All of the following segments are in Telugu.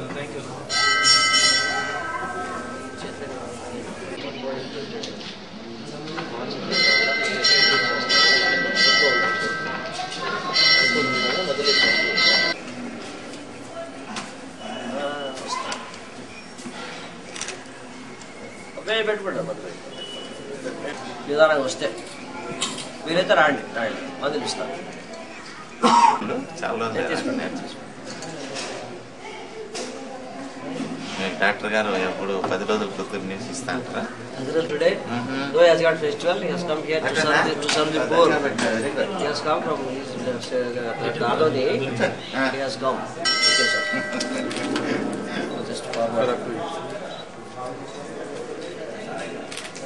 Thank you. నిదానంగా వస్తే మీరైతే రాండి మందులు ఇస్తాను. డాక్టర్ గారు ఎప్పుడు 10 రోజుల క్రితం ఇస్తాను. Today, though he has got festival, he has come here to serve the poor. He has come from Dadodi. He has come. Okay, sir. Just forward.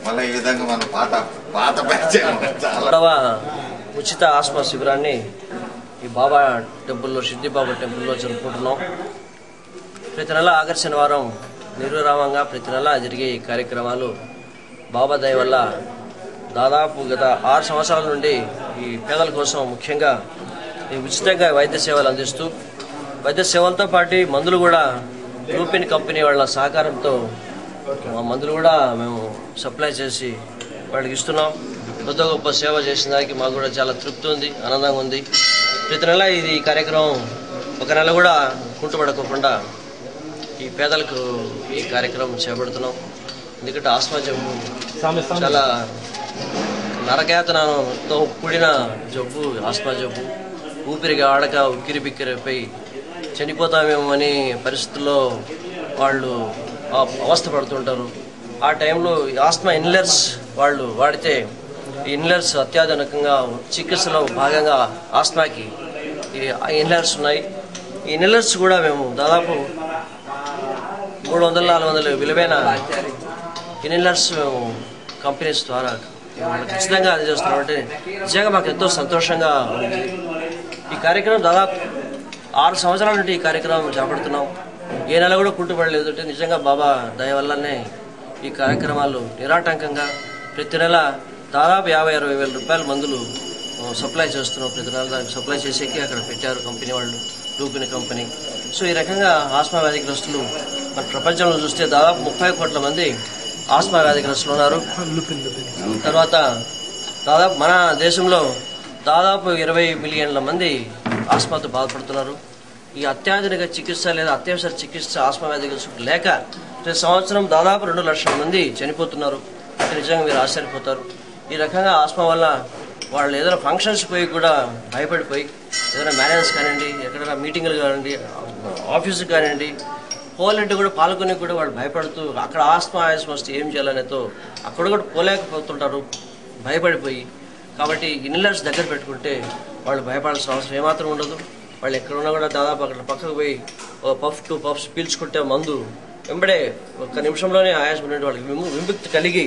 మళ్ళీ ఈ విధంగా మన పాత ఉచిత ఆస్మా శిబిరాన్ని ఈ బాబా టెంపుల్లో, సిద్ధి బాబా టెంపుల్లో జరుపుకుంటున్నాం. ప్రతి నెల ఆగస్టు శనివారం నిర్విరామంగా ప్రతి నెల జరిగే ఈ కార్యక్రమాలు బాబా దయ వల్ల దాదాపు గత 6 సంవత్సరాల నుండి ఈ పేదల కోసం ముఖ్యంగా ఈ ఉచితంగా వైద్య సేవలు అందిస్తూ, వైద్య సేవలతో పాటు మందులు కూడా లూపిన్ కంపెనీ వాళ్ళ సహకారంతో మందులు కూడా మేము సప్లై చేసి వాళ్ళకి ఇస్తున్నాం. కొద్ది గొప్ప సేవ చేసిన దానికి మాకు కూడా చాలా తృప్తి ఉంది, ఆనందంగా ఉంది. ప్రతి నెల ఇది కార్యక్రమం ఒక నెల కూడా కుంటుపడకుండా ఈ పేదలకు ఈ కార్యక్రమం చేపడుతున్నాం. ఎందుకంటే ఆస్మా జబ్బు చాలా నరకయాతనతో కూడిన జబ్బు. ఆస్మా జబ్బు ఊపిరిగా ఆడక ఉక్కిరి బిక్కిరిపోయి చనిపోతామేమో అని పరిస్థితుల్లో వాళ్ళు అవస్థ పడుతుంటారు. ఆ టైంలో ఆస్మా ఇన్హేలర్స్ వాళ్ళు వాడితే ఈ ఇన్హేలర్స్ అత్యాధునికంగా చికిత్సలో భాగంగా ఆస్మాకి ఈ ఇన్హేలర్స్ ఉన్నాయి. ఈ ఇన్హేలర్స్ కూడా మేము దాదాపు 300-400 విలువైన ఇన్హేలర్స్ మేము కంపెనీస్ ద్వారా ఖచ్చితంగా అందజేస్తున్నాం. అంటే నిజంగా మాకు ఎంతో సంతోషంగా ఉంది. ఈ కార్యక్రమం దాదాపు 6 సంవత్సరాల నుండి ఈ కార్యక్రమం చేపడుతున్నాం. ఏ నెల కూడా కుంటుపడలేదు. అంటే నిజంగా బాబా దయ వల్లనే ఈ కార్యక్రమాలు నిరాటంకంగా ప్రతి నెల దాదాపు 50-60 వేల రూపాయల మందులు సప్లై చేస్తున్నాం. ప్రతి నెల దానికి సప్లై చేసేకి అక్కడ పెట్టారు కంపెనీ వాళ్ళు, లూపిన్ కంపెనీ. సో ఈ రకంగా ఆస్మా వ్యాధిగ్రస్తులు మన ప్రపంచంలో చూస్తే దాదాపు 30 కోట్ల మంది ఆస్మా వ్యాధిగ్రస్తులు ఉన్నారు. తర్వాత దాదాపు మన దేశంలో దాదాపు 20 మిలియన్ల మంది ఆస్మాతో బాధపడుతున్నారు. ఈ అత్యాధునిక చికిత్స లేదా అత్యవసర చికిత్స ఆస్మా వ్యాధిగ్రస్తులు లేక ప్రతి సంవత్సరం దాదాపు 2 లక్షల మంది చనిపోతున్నారు. అంటే నిజంగా మీరు ఆశ్చర్యపోతారు. ఈ రకంగా ఆస్మా వల్ల వాళ్ళు ఏదైనా ఫంక్షన్స్ పోయి కూడా భయపడిపోయి, ఏదైనా మ్యారేజెస్ కానివ్వండి, ఎక్కడైనా మీటింగులు కానివ్వండి, ఆఫీసుకి కానివ్వండి, పోవాలంటే కూడా పాల్గొని కూడా వాళ్ళు భయపడుతూ అక్కడ ఆస్మా వస్తే ఏం చేయాలనేతో అక్కడ కూడా పోలేకపోతుంటారు భయపడిపోయి. కాబట్టి ఇన్హేలర్స్ దగ్గర పెట్టుకుంటే వాళ్ళు భయపడాల్సిన అవసరం ఏమాత్రం ఉండదు. వాళ్ళు ఎక్కడున్నా కూడా దాదాపు అక్కడ పక్కకు పోయి 1 puff 2 puffs పీల్చుకుంటే మందు వెంబడే 1 నిమిషంలోనే ఆయాసం ఉండే వాళ్ళకి విముక్తి కలిగి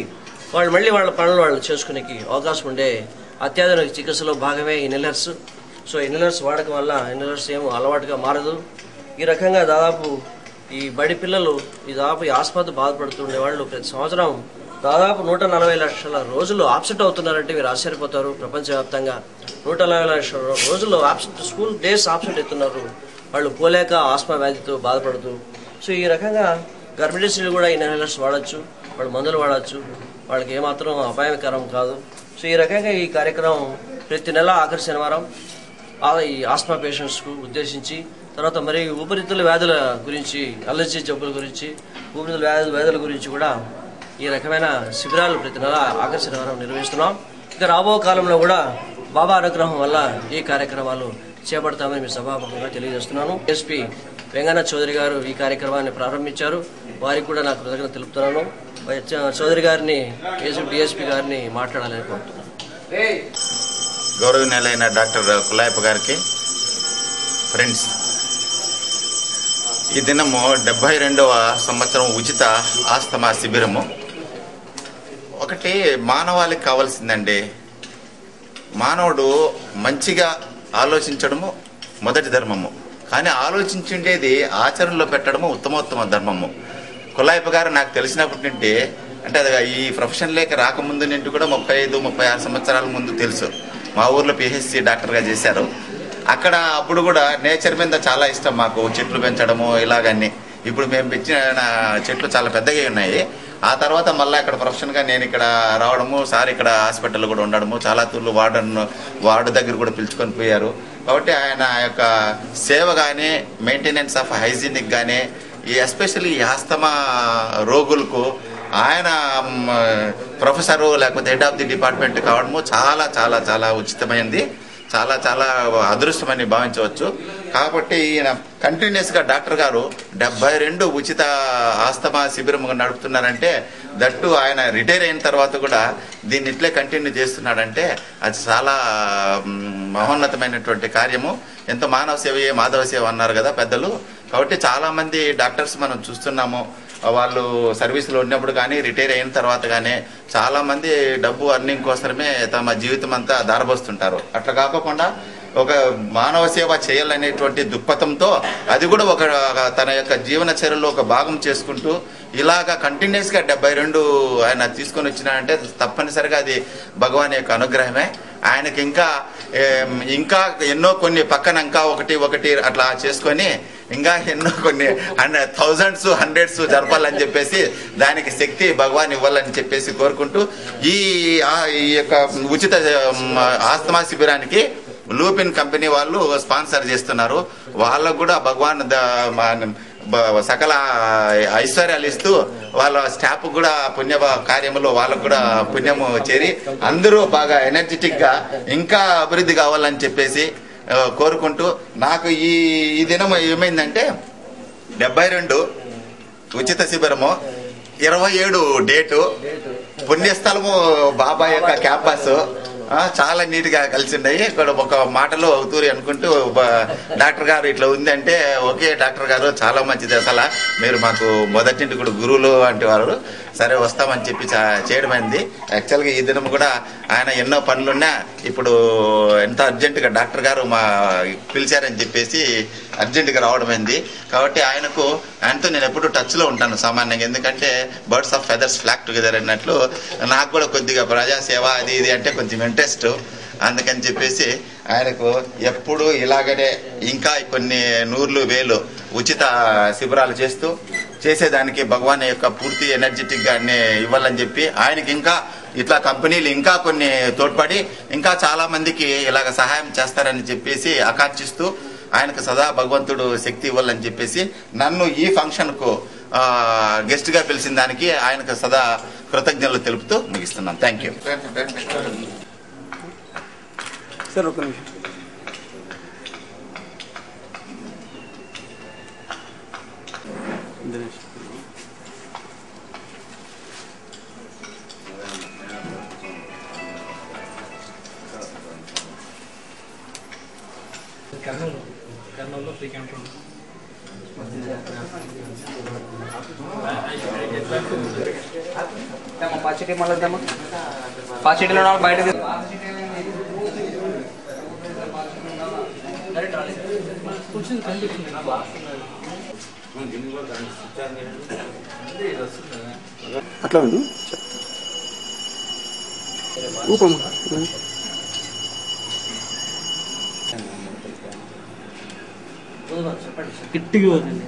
వాళ్ళు మళ్ళీ వాళ్ళ పనులు వాళ్ళు చేసుకునేకి అవకాశం ఉండే అత్యాధునిక చికిత్సలో భాగమే ఇన్హేలర్స్. సో ఇన్హేలర్స్ వాడకం వల్ల ఇన్హేలర్స్ ఏమో అలవాటుగా మారదు. ఈ రకంగా దాదాపు ఈ బడి పిల్లలు దాదాపు ఈ ఆస్మాతో బాధపడుతుండే వాళ్ళు ప్రతి సంవత్సరం దాదాపు 140 లక్షల రోజులు ఆబ్సెంట్ అవుతున్నారంటే మీరు ఆశ్చర్యపోతారు. ప్రపంచవ్యాప్తంగా 140 లక్షల రోజులు స్కూల్ డేస్ ఆబ్సెంట్ అవుతున్నారు వాళ్ళు పోలేక ఆస్మా వ్యాధితో బాధపడుతూ. సో ఈ రకంగా గర్భిణీ స్త్రీలు కూడా ఇన్హేలర్స్ వాడచ్చు, వాళ్ళు మందులు వాడచ్చు, వాళ్ళకి ఏమాత్రం అపాయకరం కాదు. సో ఈ రకంగా ఈ కార్యక్రమం ప్రతి నెల ఆఖరి శనివారం ఈ ఆస్మా పేషెంట్స్కు ఉద్దేశించి, తర్వాత మరి ఊపిరితిత్తుల వ్యాధుల గురించి, అలర్జీ జబ్బుల గురించి, ఊపిరితిత్తుల వ్యాధుల గురించి కూడా ఈ రకమైన శిబిరాలు ప్రతి నెల ఆగస్టు శనివారం నిర్వహిస్తున్నాం. ఇక రాబో కాలంలో కూడా బాబా అనుగ్రహం వల్ల ఈ కార్యక్రమాలు చేపడతామని మీ సభాముఖంగా తెలియజేస్తున్నాను. ఎస్పీ వెంగన్న చౌదరి గారు ఈ కార్యక్రమాన్ని ప్రారంభించారు. వారికి కూడా నాకు కృతజ్ఞత తెలుపుతున్నాను. చౌదరి గారిని, డిఎస్పీ గారిని మాట్లాడాలని కోరుతున్నాను. గౌరవనీయులైన డాక్టర్ కులాయప్ప గారికి, ఫ్రెండ్స్, ఈ దినము 72వ సంవత్సరం ఉచిత ఆస్తమా శిబిరము. ఒకటి మానవాళికి కావాల్సిందండి, మానవుడు మంచిగా ఆలోచించడము మొదటి ధర్మము, కానీ ఆలోచించుండేది ఆచరణలో పెట్టడము ఉత్తమోత్తమ ధర్మము. కులాయప్ప గారు నాకు తెలిసినప్పటి నుండి, అంటే అది ఈ ప్రొఫెషన్లోకి రాకముందు నుండి కూడా 35-36 సంవత్సరాల ముందు తెలుసు. మా ఊర్లో పిహెచ్సి డాక్టర్గా చేశారు. అక్కడ అప్పుడు కూడా నేచర్ మీద చాలా ఇష్టం మాకు, చెట్లు పెంచడము ఇలాగన్నీ. ఇప్పుడు మేము పెంచిన చెట్లు చాలా పెద్దగా ఉన్నాయి. ఆ తర్వాత మళ్ళీ ఇక్కడ ప్రొఫెషన్గా నేను ఇక్కడ రావడము, సార్ ఇక్కడ హాస్పిటల్ కూడా ఉండడము, చాలా తూర్లు వార్డు దగ్గర కూడా పిలుచుకొని పోయారు. కాబట్టి ఆయన యొక్క సేవ కానీ, మెయింటెనెన్స్ ఆఫ్ హైజీనిక్ కానీ, ఈ ఎస్పెషల్లీ ఈ ఆస్తమా రోగులకు ఆయన ప్రొఫెసరు లేకపోతే హెడ్ ఆఫ్ ది డిపార్ట్మెంట్ కావడము చాలా చాలా చాలా ఉచితమైంది, చాలా చాలా అదృష్టమని భావించవచ్చు. కాబట్టి ఈయన కంటిన్యూస్గా డాక్టర్ గారు 72 ఉచిత ఆస్తమా శిబిరం నడుపుతున్నారంటే, దట్టు ఆయన రిటైర్ అయిన తర్వాత కూడా దీన్ని ఇట్లే కంటిన్యూ చేస్తున్నాడంటే అది చాలా మహోన్నతమైనటువంటి కార్యము. ఎంతో మానవ సేవయే మాధవ సేవ అన్నారు కదా పెద్దలు. కాబట్టి చాలామంది డాక్టర్స్ మనం చూస్తున్నాము, వాళ్ళు సర్వీసులో ఉన్నప్పుడు కానీ రిటైర్ అయిన తర్వాత కానీ చాలామంది డబ్బు అర్నింగ్ కోసమే తమ జీవితం అంతా దారబోస్తుంటారు. అట్లా కాకుండా ఒక మానవ సేవ చేయాలనేటువంటి దృక్పథంతో అది కూడా ఒక తన యొక్క జీవన చర్యలో ఒక భాగం చేసుకుంటూ ఇలాగా కంటిన్యూస్గా 72 ఆయన తీసుకొని వచ్చినాడంటే తప్పనిసరిగా అది భగవాన్ యొక్క అనుగ్రహమే. ఆయనకి ఇంకా ఎన్నో కొన్ని పక్కన ఇంకా ఒకటి అట్లా చేసుకొని ఇంకా ఎన్నో కొన్ని థౌజండ్స్, హండ్రెడ్స్ జరపాలని చెప్పేసి దానికి శక్తి భగవాన్ ఇవ్వాలని చెప్పేసి కోరుకుంటూ ఈ యొక్క ఉచిత ఆస్తమా శిబిరానికి లూపిన్ కంపెనీ వాళ్ళు స్పాన్సర్ చేస్తున్నారు. వాళ్ళకు కూడా భగవాన్ సకల ఐశ్వర్యాలు ఇస్తూ వాళ్ళ స్టాఫ్ కూడా పుణ్య కార్యములో వాళ్ళకు కూడా పుణ్యము చేరి అందరూ బాగా ఎనర్జెటిక్ గా ఇంకా అభివృద్ధి కావాలని చెప్పేసి కోరుకుంటూ, నాకు ఈ దినం ఏమైందంటే 72 ఉచిత శిబిరము, 27 డేటు, పుణ్యస్థలము బాబా యొక్క క్యాంపస్ చాలా నీట్ గా కలిసి ఉన్నాయి. ఇక్కడ ఒక మాటలో అవుతూరి అనుకుంటూ డాక్టర్ గారు ఇట్లా ఉంది అంటే, ఓకే డాక్టర్ గారు చాలా మంచిది, అసలు మీరు మాకు మొదటి కూడా గురువులు అంటే వారు, సరే వస్తామని చెప్పి చేయడమైంది. యాక్చువల్గా ఈ దినం కూడా ఆయన ఎన్నో పనులున్నా ఇప్పుడు ఎంత అర్జెంటుగా డాక్టర్ గారు పిలిచారని చెప్పేసి అర్జెంటుగా రావడమైంది. కాబట్టి ఆయనతో నేను ఎప్పుడు టచ్లో ఉంటాను సామాన్యంగా, ఎందుకంటే birds of feathers flock together అన్నట్లు నాకు కూడా కొద్దిగా ప్రజాసేవ అది ఇది అంటే కొంచెం ఇంట్రెస్ట్. అందుకని చెప్పేసి ఆయనకు ఎప్పుడు ఇలాగనే ఇంకా కొన్ని 100,000 ఉచిత శిబిరాలు చేసేదానికి భగవాన్ యొక్క పూర్తి ఎనర్జెటిక్ గా ఇవ్వాలని చెప్పి ఆయనకి ఇంకా ఇట్లా కంపెనీలు ఇంకా కొన్ని తోడ్పడి ఇంకా చాలా మందికి ఇలాగ సహాయం చేస్తారని చెప్పేసి ఆకాంక్షిస్తూ ఆయనకు సదా భగవంతుడు శక్తి ఇవ్వాలని చెప్పేసి నన్ను ఈ ఫంక్షన్ కు గెస్ట్ గా పిలిచిన దానికి ఆయనకు సదా కృతజ్ఞతలు తెలుపుతూ ముగిస్తున్నాను. Thank you sir. ఒక నిమిషం. కర్నూలులో ఫ్రీ క్యాంప్ పాచిటీ మళ్ళీ పాచిటీలో బయట అట్లా ఉంది ఊపమ్మ. కిట్టికి పోతుంది.